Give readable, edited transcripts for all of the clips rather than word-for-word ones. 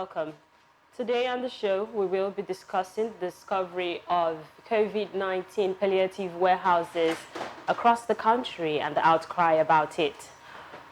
welcome. Today on the show, we will be discussing the discovery of COVID-19 palliative warehouses across the country and the outcry about it.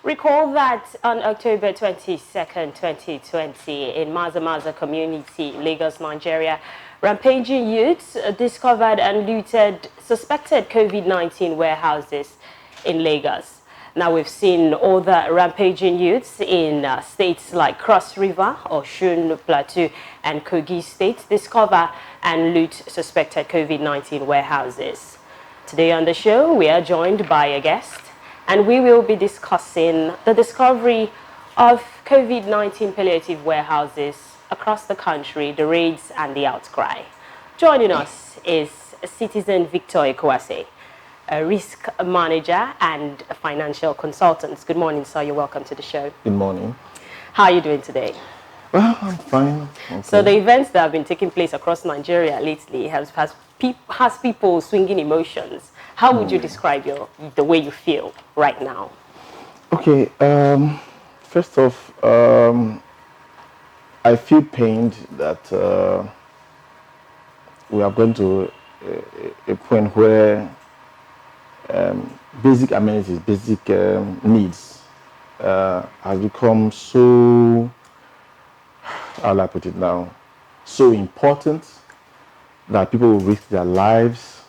Recall that on October 22nd, 2020, in Maza community, Lagos, Nigeria, rampaging youths discovered and looted suspected COVID-19 warehouses in Lagos. Now we've seen other rampaging youths in states like Cross River, Osun Plateau, and Kogi State discover and loot suspected COVID-19 warehouses. Today on the show, we are joined by a guest, and we will be discussing the discovery of COVID-19 palliative warehouses across the country, the raids and the outcry. Joining us is Citizen Victor Ekuase, a risk manager and a financial consultant. Good morning, sir. You're welcome to the show. Good morning. How are you doing today? Well, I'm fine. Okay. So the events that have been taking place across Nigeria lately has people swinging emotions. How would you describe the way you feel right now? Okay. First off, I feel pained that we are going to a point where basic amenities, basic needs has become so, how will I put it now, so important that people will risk their lives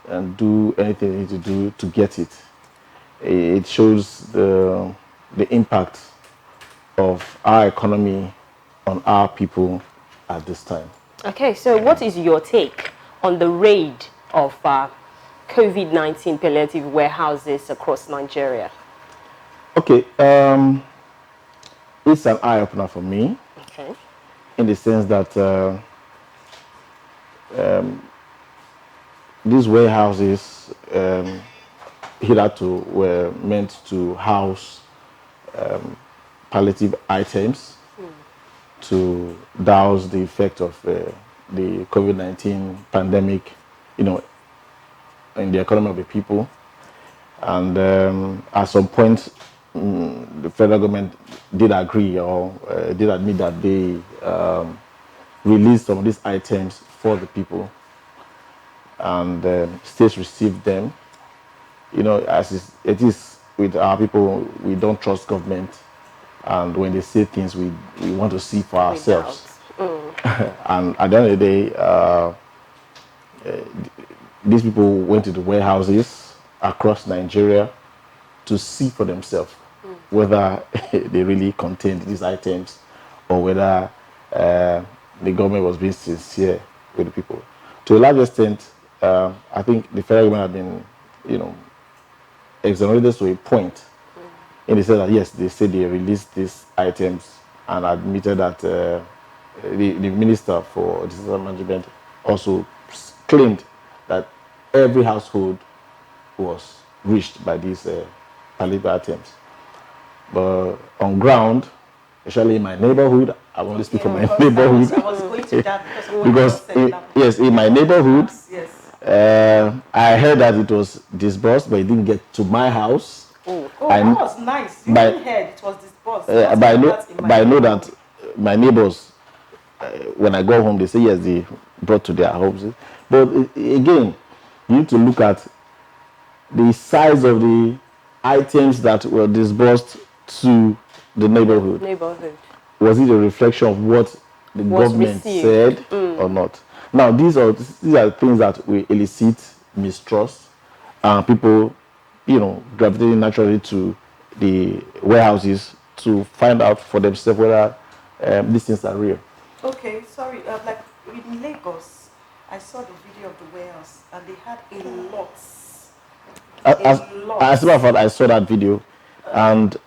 and do anything they need to do to get it. It shows the impact of our economy on our people at this time. Okay, so what is your take on the raid of COVID-19 palliative warehouses across Nigeria? Okay, it's an eye-opener for me. Okay. In the sense that these warehouses hitherto were meant to house palliative items to douse the effect of the COVID-19 pandemic, in the economy of the people. And at some point, the federal government did agree or did admit that they released some of these items for the people, and states received them. As it is with our people, we don't trust government, and when they say things, we want to see for ourselves. And at the end of the day, these people went to the warehouses across Nigeria to see for themselves whether they really contained these items or whether the government was being sincere with the people. To a large extent, I think the federal government have been, exonerated to a point in the sense that, yes, they said they released these items and admitted that the Minister for Disaster Management also claimed that every household was reached by these palliative items. But on ground, especially in my neighborhood, I want to speak for my neighborhood. I was going to that because in my neighborhood, yes. I heard that it was disbursed, but it didn't get to my house. That was nice. You didn't hear it was disbursed. But I know that my neighbors, when I go home, they say yes, they brought to their homes. But again, you need to look at the size of the items that were disbursed to the neighborhood. Was it a reflection of what the government said or not? Now, these are things that will elicit mistrust, and people, gravitating naturally to the warehouses to find out for themselves whether these things are real. Okay, sorry. Like in Lagos, I saw the video of the warehouse, and they had a lot. As a matter of fact, I saw that video, and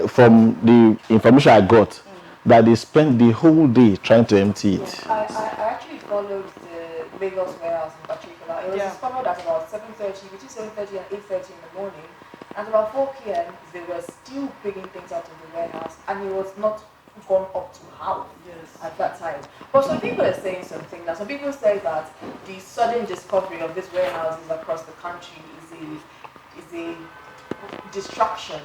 from the information I got, that they spent the whole day trying to empty it. I actually followed the Lagos warehouse in particular. It was discovered at about 7:30, between 7:30 and 8:30 in the morning, and about 4 p.m. they were still bringing things out of the warehouse, and it was not gone up to half at that time. But some people are saying something now. Some people say that the sudden discovery of these warehouses across the country is a distraction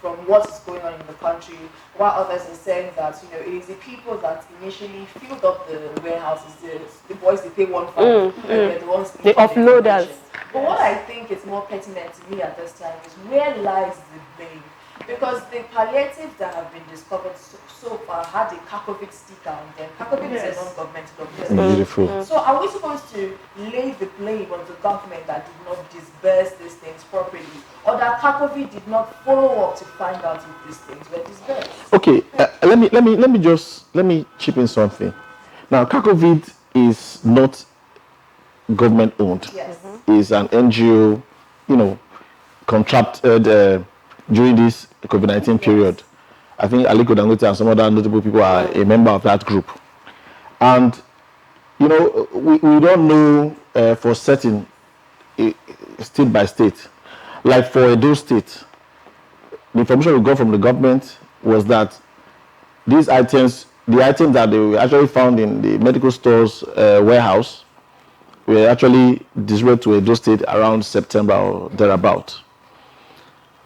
from what is going on in the country, while others are saying that, you know, it is the people that initially filled up the warehouses, the boys, they pay 1 pound, and they're the ones the offloaders. But what I think is more pertinent to me at this time is where lies the blame? Because the palliatives that have been discovered so far had a Cacovid sticker on them. Cacovid is a non-governmental organization. Beautiful. So are we supposed to lay the blame on the government that did not disburse these things properly, or that Cacovid did not follow up to find out if these things were disbursed? Okay, let me chip in something. Now, Cacovid is not government owned. Yes. Is an NGO, you know, contracted during this COVID-19 period. I think Aliko Dangote and some other notable people are a member of that group. And, you know, we don't know for certain, state by state. Like for Edo State, the information we got from the government was that these items, the items that they were actually found in the medical store's warehouse, were actually distributed to Edo State around September or thereabout.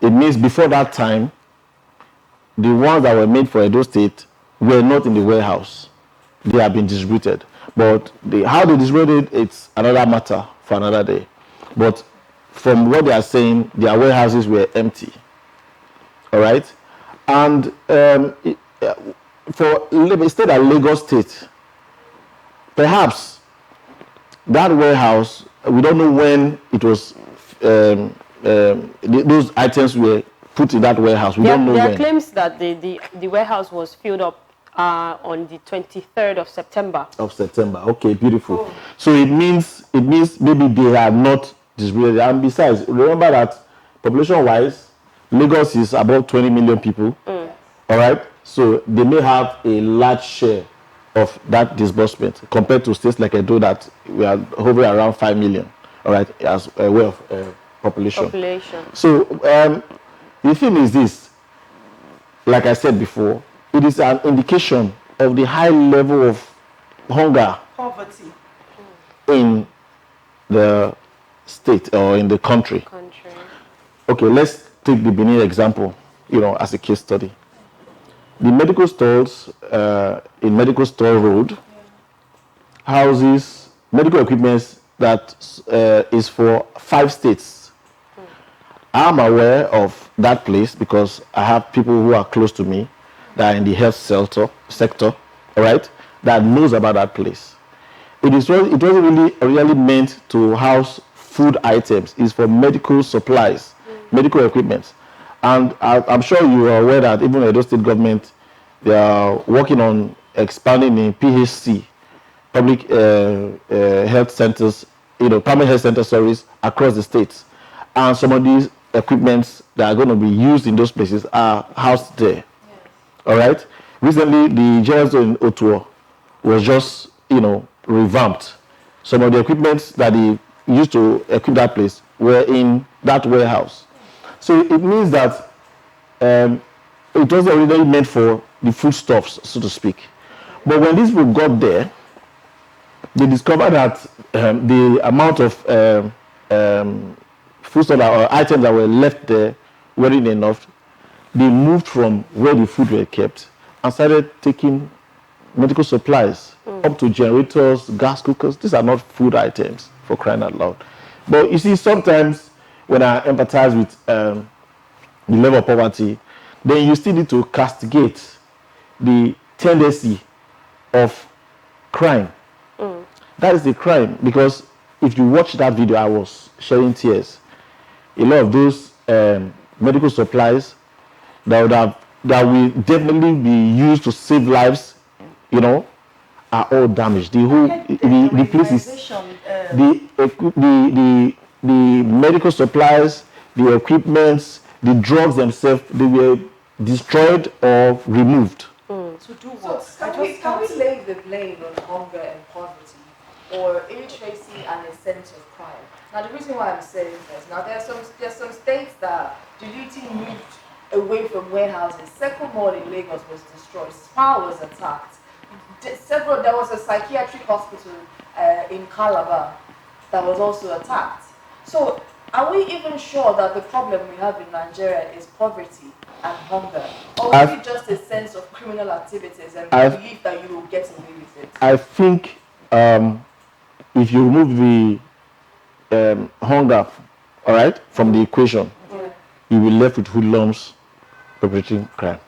It means before that time, the ones that were made for Edo State were not in the warehouse. They have been distributed. But how they distributed, it's another matter for another day. But from what they are saying, their warehouses were empty. All right? And for a state like Lagos State, perhaps that warehouse, we don't know when it was, those items were put in that warehouse. We don't know when. There are claims that the warehouse was filled up on the 23rd of September. Of September. Okay, beautiful. Oh. So it means maybe they are not distributed. And besides, remember that population-wise, Lagos is about 20 million people. All right? So they may have a large share of that disbursement compared to states like Edo that we are hovering around 5 million. All right, as a way of population. So the thing is this, like I said before, it is an indication of the high level of hunger, poverty in the state or in the country. Okay, let's take the Benin example, you know, as a case study. The medical stores in Medical Store Road houses medical equipment that is for 5 states. I'm aware of that place because I have people who are close to me that are in the health sector, all right, that knows about that place. It wasn't really meant to house food items. It's for medical supplies, medical equipment. And I'm sure you are aware that even the Edo State government, they are working on expanding in PHC, public health centers, you know, primary health center service across the states. And some of these equipments that are going to be used in those places are housed there. Yes. All right. Recently, the general store in Otuo was just, you know, revamped. Some of the equipments that they used to equip that place were in that warehouse. So it means that it was already meant for the foodstuffs, so to speak. But when these people got there, they discovered that the amount of foodstuff or items that were left there weren't enough. They moved from where the food were kept and started taking medical supplies, up to generators, gas cookers. These are not food items, for crying out loud. But you see, sometimes when I empathize with the level of poverty, then you still need to castigate the tendency of crime. That is the crime, because if you watch that video, I was shedding tears. A lot of those medical supplies that will definitely be used to save lives, you know, are all damaged. The whole the place is the medical supplies, the equipments, the drugs themselves, they were destroyed or removed. To do what? So can we lay the blame on hunger and poverty, or illiteracy and a sense of crime? Now, the reason why I'm saying this, now there's some states that Djibouti moved away from warehouses. Second Mall in Lagos was destroyed. Spa was attacked. There was a psychiatric hospital in Calabar that was also attacked. So Are we even sure that the problem we have in Nigeria is poverty and hunger? Or is it just a sense of criminal activities and belief that you will get away with it? I think if you remove the hunger, all right, from the equation, you will be left with hoodlums perpetrating crime.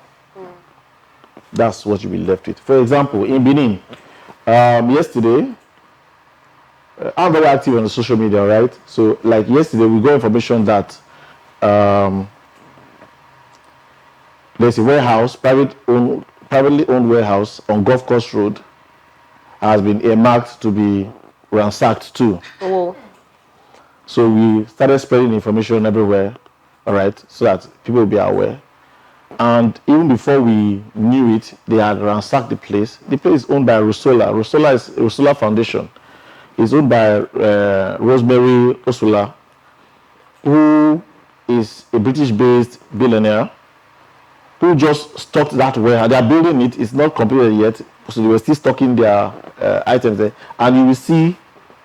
That's what you will be left with. For example, in Benin, yesterday, I'm very active on the social media, right? So, like yesterday, we got information that there's a warehouse, privately owned warehouse on Golf Course Road, has been earmarked to be ransacked too. Oh. So we started spreading information everywhere, all right, so that people will be aware. And even before we knew it, they had ransacked the place. The place is owned by Rosola. Rosola is Rosola Foundation. It's owned by Rosemary Osula, who is a British-based billionaire who just stocked that warehouse. They are building it. It's not completed yet, so they were still stocking their items there. And you will see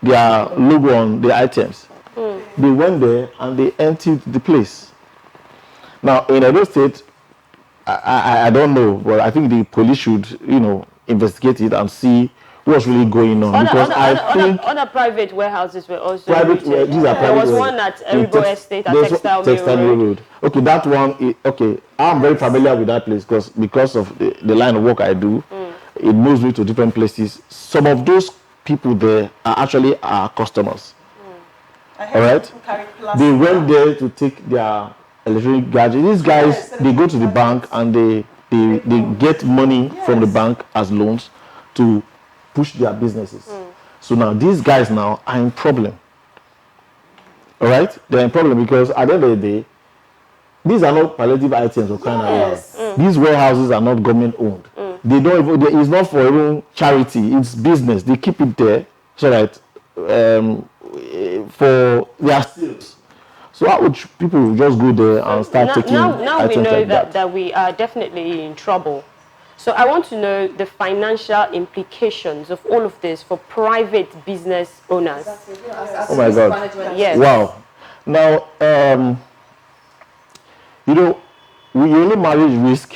their logo on the items. They went there and they emptied the place. Now, in Edo State, I don't know, but I think the police should, investigate it and see what's really going on. Because I think other private warehouses were also these are there private. was one at Eribo Estate at Textile Mill Road. Okay, that one. Okay, I'm very familiar with that place because of the line of work I do. It moves me to different places. Some of those people there are actually our customers. All right, they went there to take their electronic gadgets. These guys, they go to the bank and they get money from the bank as loans to push their businesses. So now these guys now are in problem. All right, they're in problem because at the end of the day, these are not palliative items or kind of. These warehouses are not government owned. They don't even. It's not for even charity. It's business. They keep it there so that for their sales. So how would people just go there and start taking now we items know like that we are definitely in trouble. So I want to know the financial implications of all of this for private business owners. Oh my God! Yes. Wow. Now, we only manage risk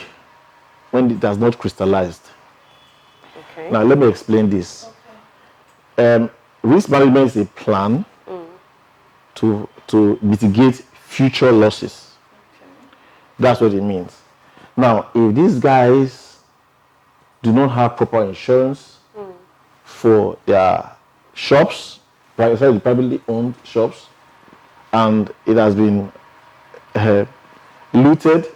when it has not crystallized. Okay. Now, let me explain this. Risk management is a plan to mitigate future losses. That's what it means. Now, if these guys do not have proper insurance for their shops, privately owned shops, and it has been looted,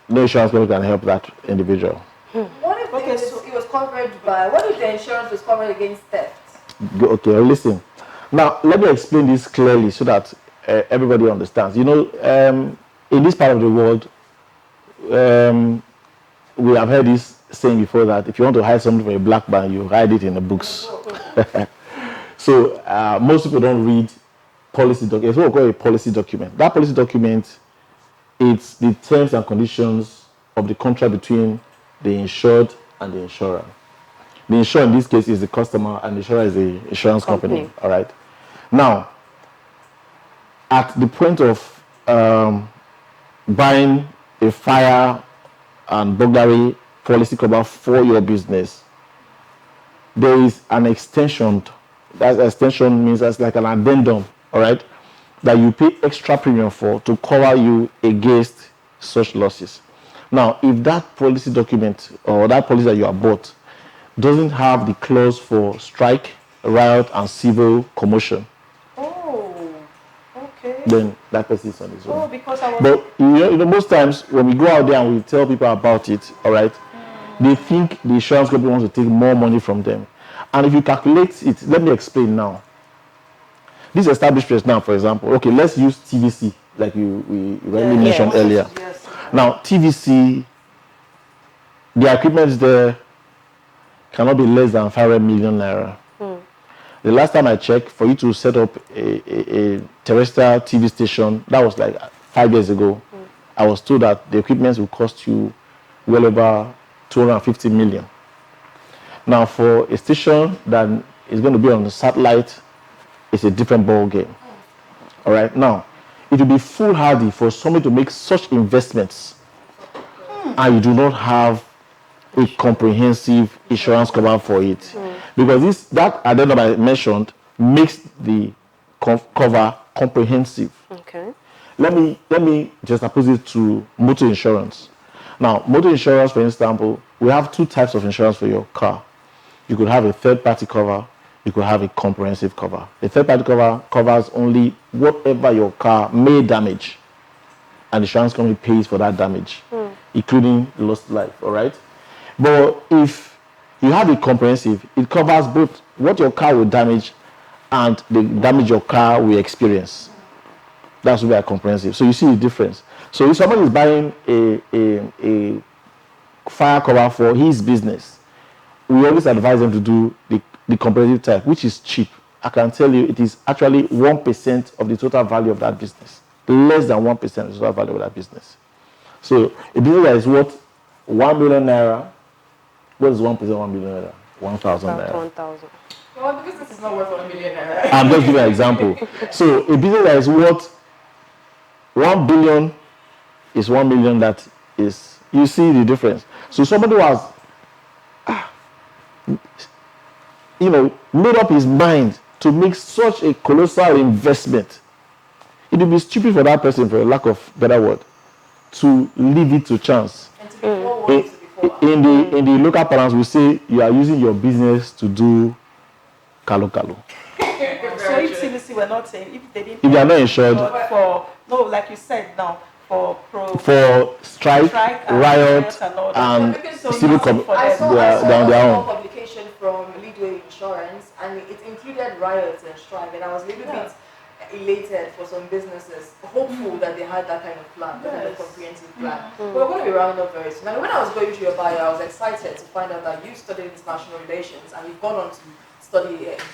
no insurance company can help that individual. What if it was covered by, what if the insurance was covered against theft? Okay, listen. Now, let me explain this clearly so that everybody understands. In this part of the world, we have heard this saying before that if you want to hide something from a black man, you hide it in the books. So most people don't read policy documents. It's what we call a policy document. That policy document, it's the terms and conditions of the contract between the insured and the insurer. The insurer in this case is the customer and the insurer is the insurance company. All right. Now, at the point of buying a fire and burglary policy cover for your business, there is an extension. That extension means that's like an addendum, all right, that you pay extra premium for to cover you against such losses. Now, if that policy document or that policy that you have bought doesn't have the clause for strike, riot, and civil commotion, then that person is on his own. Because I was. But most times when we go out there and we tell people about it, all right, they think the insurance company wants to take more money from them. And if you calculate it, let me explain now. These established players now, for example, okay, let's use TVC, like we already mentioned earlier. Yes. Now, TVC, the equipment there cannot be less than 500 million naira. The last time I checked, for you to set up a terrestrial TV station, that was like 5 years ago. I was told that the equipment will cost you well over 250 million. Now, for a station that is going to be on the satellite, it's a different ball game. All right. Now, it will be foolhardy for somebody to make such investments and you do not have a comprehensive insurance cover for it. Because that addendum I mentioned makes the cover comprehensive. Okay. Let me just oppose it to motor insurance. Now, motor insurance, for example, we have two types of insurance for your car. You could have a third-party cover. You could have a comprehensive cover. The third-party cover covers only whatever your car may damage, and the insurance company pays for that damage, including lost life. All right. But if you have a comprehensive, it covers both what your car will damage and the damage your car will experience. That's why comprehensive. So you see the difference. So if somebody is buying a fire cover for his business, we always advise them to do the comprehensive type, which is cheap. I can tell you it is actually 1% of the total value of that business. Less than 1% of the total value of that business. So a business that is worth 1 million naira, what is 1% of 1 million naira? 1,000 naira. 1,000. Well, the business is not worth 1 million naira. I'm just giving an example. So a business that is worth 1 billion is 1 million. That is, you see the difference. So somebody who has, made up his mind to make such a colossal investment, it would be stupid for that person, for a lack of better word, to leave it to chance. And to be forward, to be forward. In the local parlance, we say you are using your business to do kalu. So if CBC were not saying, if they didn't, If they are not insured, like you said now, for strike, riot, and all that. and So civil I saw they are on their a own. publication from Leadway Insurance, and it included riots and strike, and I was a little bit elated for some businesses, hopeful that they had that kind of plan, that kind of comprehensive plan. But we're going to be rounding up very soon. And when I was going through your bio, I was excited to find out that you studied international relations and you've gone on to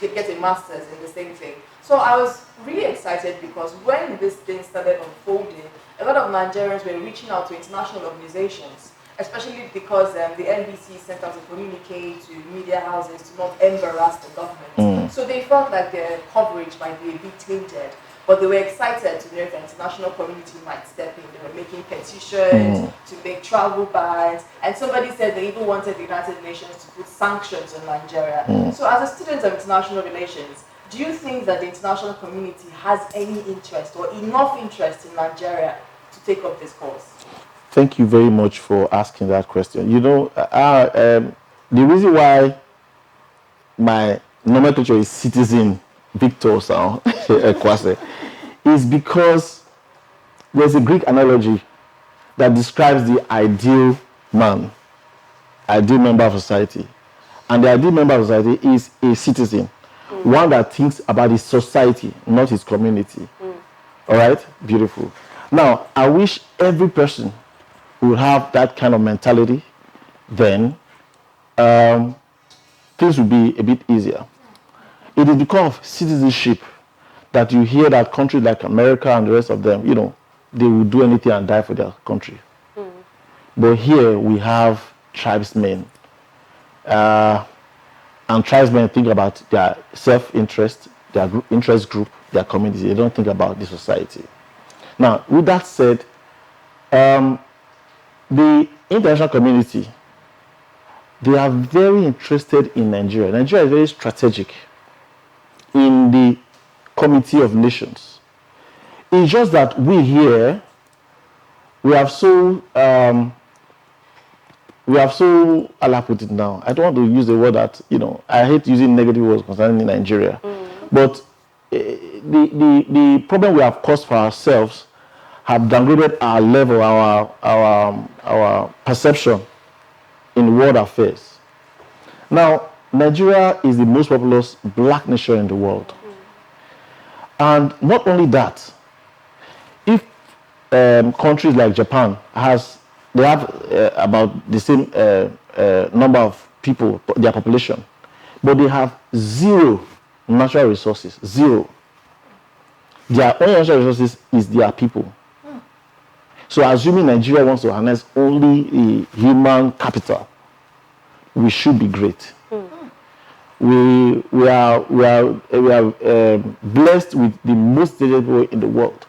get a master's in the same thing. So I was really excited because when this thing started unfolding, a lot of Nigerians were reaching out to international organizations, especially because the NBC sent out a communique to media houses to not embarrass the government. So they felt like their coverage might be a bit tainted, but they were excited to know if the international community might step in. They were making petitions to make travel bans, and somebody said they even wanted the United Nations to put sanctions on Nigeria. So as a student of international relations, do you think that the international community has any interest or enough interest in Nigeria to take up this cause? Thank you very much for asking that question. The reason why my nomenclature is Citizen Victor Ekuase is because there's a Greek analogy that describes the ideal man, ideal member of society. And the ideal member of society is a citizen, one that thinks about his society, not his community. All right? Beautiful. Now, I wish every person would have that kind of mentality, then things would be a bit easier. It is because of citizenship that you hear that countries like America and the rest of them, they will do anything and die for their country. But here we have tribesmen. And tribesmen think about their self-interest, their interest group, their community. They don't think about the society. Now, with that said, the international community, they are very interested in Nigeria. Nigeria is very strategic in the Committee of Nations. It's just that we here, we have so, I'll put it now. I don't want to use the word that, I hate using negative words concerning Nigeria. But the problem we have caused for ourselves have downgraded our level, our perception in world affairs. Now, Nigeria is the most populous black nation in the world. And not only that, if countries like Japan they have about the same number of people, their population, but they have zero natural resources, zero. Their only natural resources is their people. So assuming Nigeria wants to harness only the human capital, we should be great. we are blessed with the most intelligent people in the world.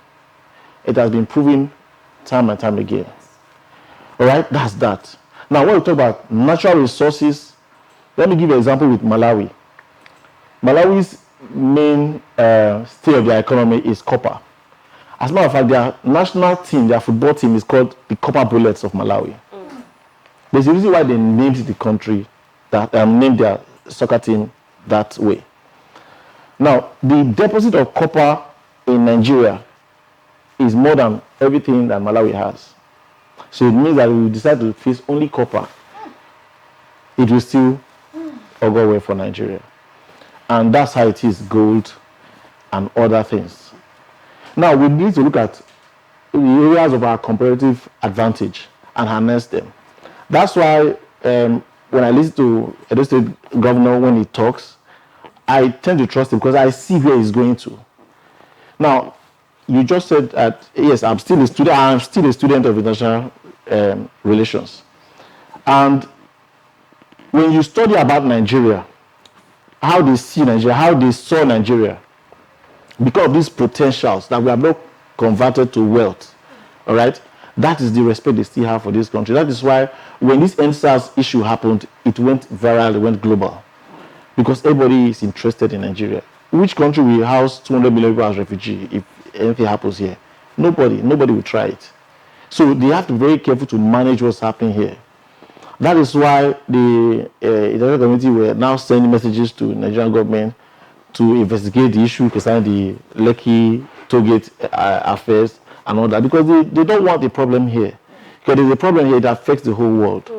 It has been proven time and time again. All right, that's that. Now, when we talk about natural resources, let me give you an example with Malawi. Malawi's main state of their economy is copper. As a matter of fact, their national team, their football team, is called the Copper Bullets of Malawi. There's a reason why they named the country that named their soccer team that way. Now, the deposit of copper in Nigeria is more than everything that Malawi has. So it means that if we decide to face only copper, it will still go well for Nigeria. And that's how it is gold and other things. Now, we need to look at the areas of our comparative advantage and harness them. That's why when I listen to Edo State Governor when he talks, I tend to trust him because I see where he's going to. Now, you just said that, yes, I'm still a student of international relations. And when you study about Nigeria, how they see Nigeria, how they saw Nigeria, because of these potentials that we have not converted to wealth, all right, that is the respect they still have for this country. That is why when this NSAS issue happened, it went viral, it went global, because everybody is interested in Nigeria. Which country will house 200 million people as refugees if anything happens here? Nobody will try it. So they have to be very careful to manage what's happening here. That is why the international community were now sending messages to the Nigerian government to investigate the issue concerning the Lekki tollgate affairs and all that, because they don't want a problem here. Because there's a problem here that affects the whole world.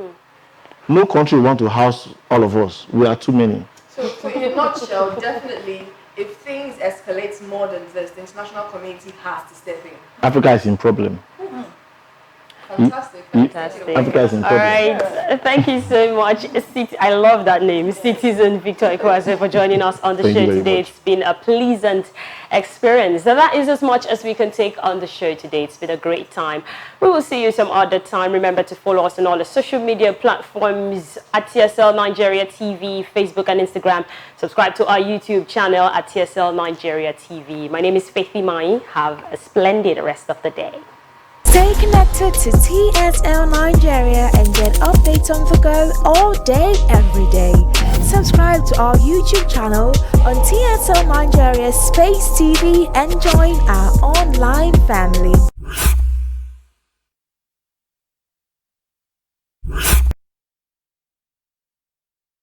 No country wants to house all of us. We are too many. So in a nutshell, definitely, if things escalate more than this, the international community has to step in. Africa is in problem. Fantastic. Africa is in All problem. right, thank you so much. I love that name, Citizen Victor Ekuase, for joining us on the show today. It's been a pleasant experience. So that is as much as we can take on the show today. It's been a great time. We will see you some other time. Remember to follow us on all the social media platforms at TSL Nigeria TV, Facebook and Instagram. Subscribe to our YouTube channel at TSL Nigeria TV. My name is Faithy Mai. Have a splendid rest of the day. Stay connected to TSL Nigeria and get updates on the go all day, every day. Subscribe to our YouTube channel on TSL Nigeria Space TV and join our online family.